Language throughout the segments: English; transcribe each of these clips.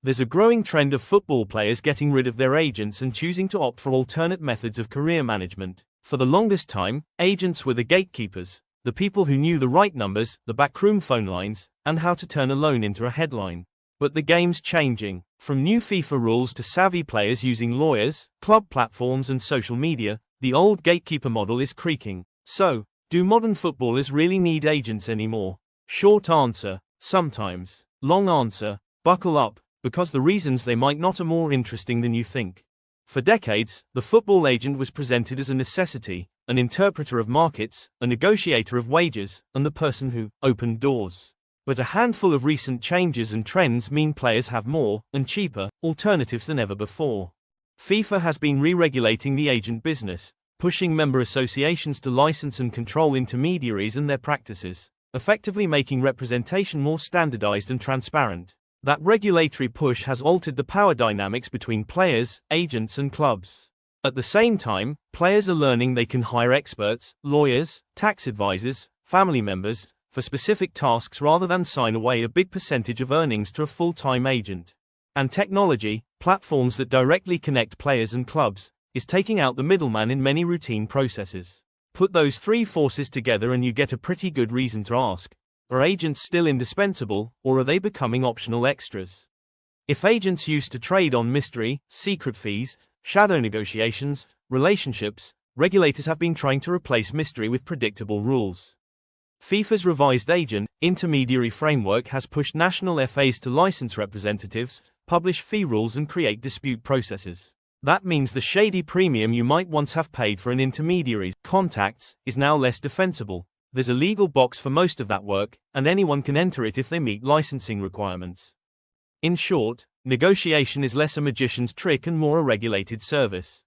There's a growing trend of football players getting rid of their agents and choosing to opt for alternate methods of career management. For the longest time, agents were the gatekeepers, the people who knew the right numbers, the backroom phone lines, and how to turn a loan into a headline. But the game's changing. From new FIFA rules to savvy players using lawyers, club platforms and social media, the old gatekeeper model is creaking. So, do modern footballers really need agents anymore? Short answer, sometimes. Long answer, buckle up, because the reasons they might not are more interesting than you think. For decades, the football agent was presented as a necessity, an interpreter of markets, a negotiator of wages, and the person who opened doors. But a handful of recent changes and trends mean players have more, and cheaper, alternatives than ever before. FIFA has been re-regulating the agent business, pushing member associations to license and control intermediaries and their practices, effectively making representation more standardized and transparent. That regulatory push has altered the power dynamics between players, agents, and clubs. At the same time, players are learning they can hire experts, lawyers, tax advisors, family members, for specific tasks rather than sign away a big percentage of earnings to a full-time agent. And technology, platforms that directly connect players and clubs, is taking out the middleman in many routine processes. Put those three forces together and you get a pretty good reason to ask, are agents still indispensable, or are they becoming optional extras? If agents used to trade on mystery, secret fees, shadow negotiations, relationships, regulators have been trying to replace mystery with predictable rules. FIFA's revised agent intermediary framework has pushed national FAs to license representatives, publish fee rules and create dispute processes. That means the shady premium you might once have paid for an intermediary's contacts is now less defensible. There's a legal box for most of that work, and anyone can enter it if they meet licensing requirements. In short, negotiation is less a magician's trick and more a regulated service.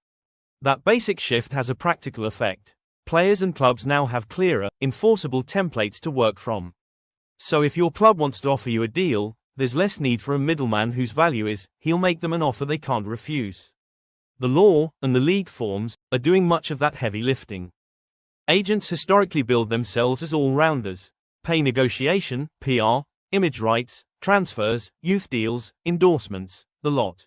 That basic shift has a practical effect. Players and clubs now have clearer, enforceable templates to work from. So if your club wants to offer you a deal, there's less need for a middleman whose value is, he'll make them an offer they can't refuse. The law, and the league forms, are doing much of that heavy lifting. Agents historically billed themselves as all-rounders, pay negotiation, PR, image rights, transfers, youth deals, endorsements, the lot.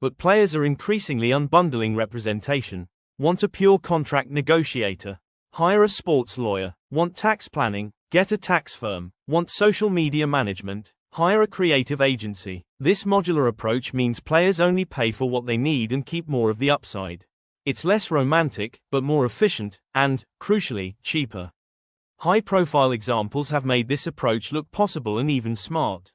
But players are increasingly unbundling representation, want a pure contract negotiator, hire a sports lawyer, want tax planning, get a tax firm, want social media management, hire a creative agency. This modular approach means players only pay for what they need and keep more of the upside. It's less romantic, but more efficient, and, crucially, cheaper. High-profile examples have made this approach look possible and even smart.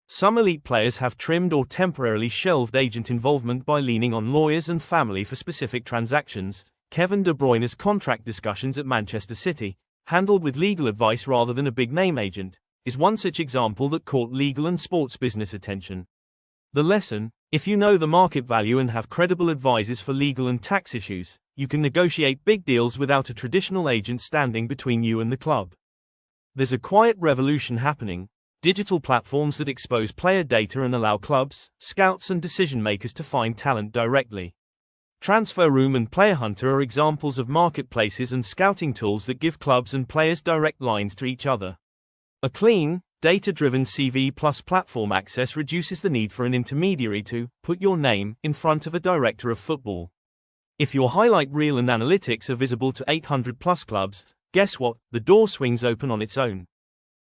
Some elite players have trimmed or temporarily shelved agent involvement by leaning on lawyers and family for specific transactions. Kevin De Bruyne's contract discussions at Manchester City, handled with legal advice rather than a big-name agent, is one such example that caught legal and sports business attention. The lesson: if you know the market value and have credible advisors for legal and tax issues, you can negotiate big deals without a traditional agent standing between you and the club. There's a quiet revolution happening, digital platforms that expose player data and allow clubs, scouts and decision-makers to find talent directly. TransferRoom and PlayerHunter are examples of marketplaces and scouting tools that give clubs and players direct lines to each other. A clean, data-driven CV plus platform access reduces the need for an intermediary to put your name in front of a director of football. If your highlight reel and analytics are visible to 800 plus clubs, guess what? The door swings open on its own.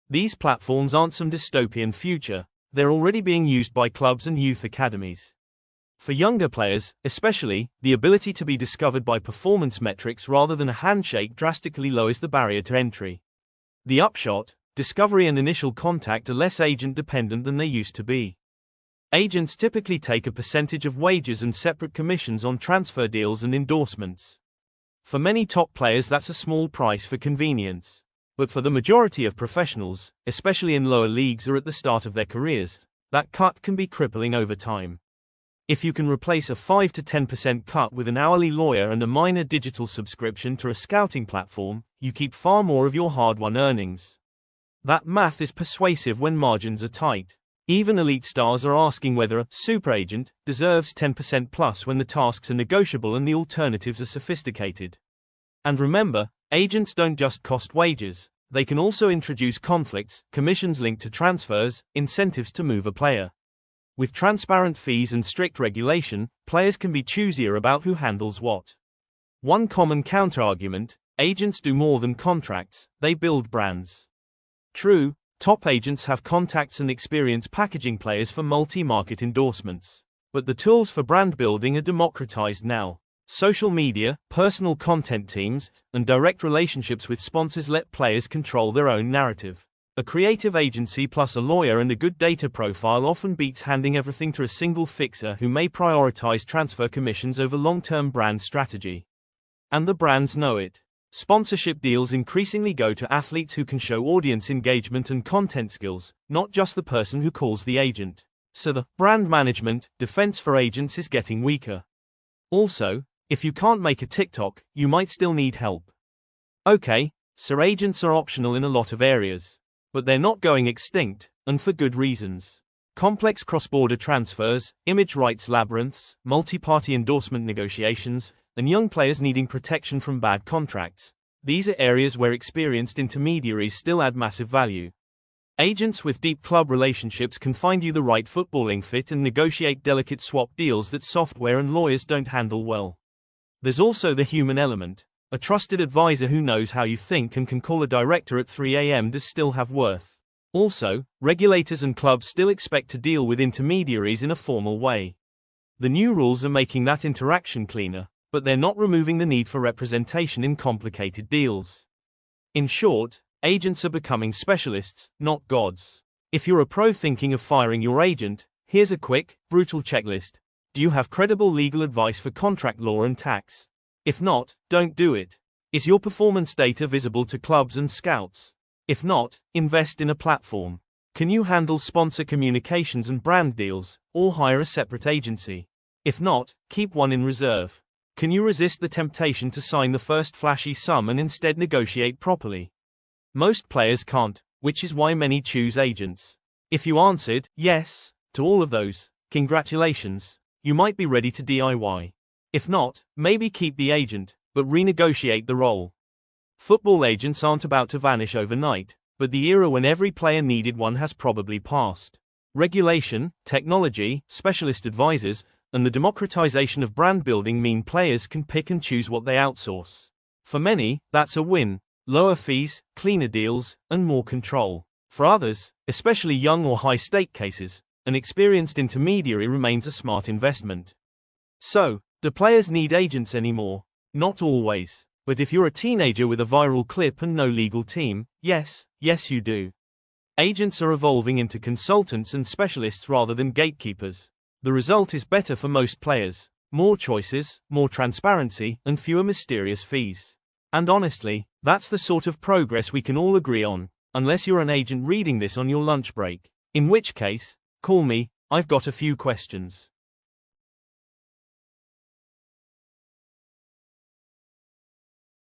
These platforms aren't some dystopian future, they're already being used by clubs and youth academies. For younger players, especially, the ability to be discovered by performance metrics rather than a handshake drastically lowers the barrier to entry. The upshot: discovery and initial contact are less agent-dependent than they used to be. Agents typically take a percentage of wages and separate commissions on transfer deals and endorsements. For many top players, that's a small price for convenience. But for the majority of professionals, especially in lower leagues or at the start of their careers, that cut can be crippling over time. If you can replace a 5 to 10% cut with an hourly lawyer and a minor digital subscription to a scouting platform, you keep far more of your hard-won earnings. That math is persuasive when margins are tight. Even elite stars are asking whether a super agent deserves 10% plus when the tasks are negotiable and the alternatives are sophisticated. And remember, agents don't just cost wages, they can also introduce conflicts, commissions linked to transfers, incentives to move a player. With transparent fees and strict regulation, players can be choosier about who handles what. One common counter-argument: agents do more than contracts, they build brands. True, top agents have contacts and experience packaging players for multi-market endorsements. But the tools for brand building are democratized now. Social media, personal content teams, and direct relationships with sponsors let players control their own narrative. A creative agency plus a lawyer and a good data profile often beats handing everything to a single fixer who may prioritize transfer commissions over long-term brand strategy. And the brands know it. Sponsorship deals increasingly go to athletes who can show audience engagement and content skills, not just the person who calls the agent. So the brand management defense for agents is getting weaker. Also, if you can't make a TikTok, you might still need help. Okay, so agents are optional in a lot of areas. But they're not going extinct, and for good reasons. Complex cross-border transfers, image rights labyrinths, multi-party endorsement negotiations, and young players needing protection from bad contracts. These are areas where experienced intermediaries still add massive value. Agents with deep club relationships can find you the right footballing fit and negotiate delicate swap deals that software and lawyers don't handle well. There's also the human element. A trusted advisor who knows how you think and can call a director at 3 a.m. does still have worth. Also, regulators and clubs still expect to deal with intermediaries in a formal way. The new rules are making that interaction cleaner, but they're not removing the need for representation in complicated deals. In short, agents are becoming specialists, not gods. If you're a pro thinking of firing your agent, here's a quick, brutal checklist. Do you have credible legal advice for contract law and tax? If not, don't do it. Is your performance data visible to clubs and scouts? If not, invest in a platform. Can you handle sponsor communications and brand deals, or hire a separate agency? If not, keep one in reserve. Can you resist the temptation to sign the first flashy sum and instead negotiate properly? Most players can't, which is why many choose agents. If you answered yes to all of those, congratulations, you might be ready to DIY. If not, maybe keep the agent, but renegotiate the role. Football agents aren't about to vanish overnight, but the era when every player needed one has probably passed. Regulation, technology, specialist advisors, and the democratization of brand building mean players can pick and choose what they outsource. For many, that's a win: lower fees, cleaner deals, and more control. For others, especially young or high-stake cases, an experienced intermediary remains a smart investment. So, do players need agents anymore? Not always. But if you're a teenager with a viral clip and no legal team, yes you do. Agents are evolving into consultants and specialists rather than gatekeepers. The result is better for most players: more choices, more transparency, and fewer mysterious fees. And honestly, that's the sort of progress we can all agree on, unless you're an agent reading this on your lunch break. In which case, call me, I've got a few questions.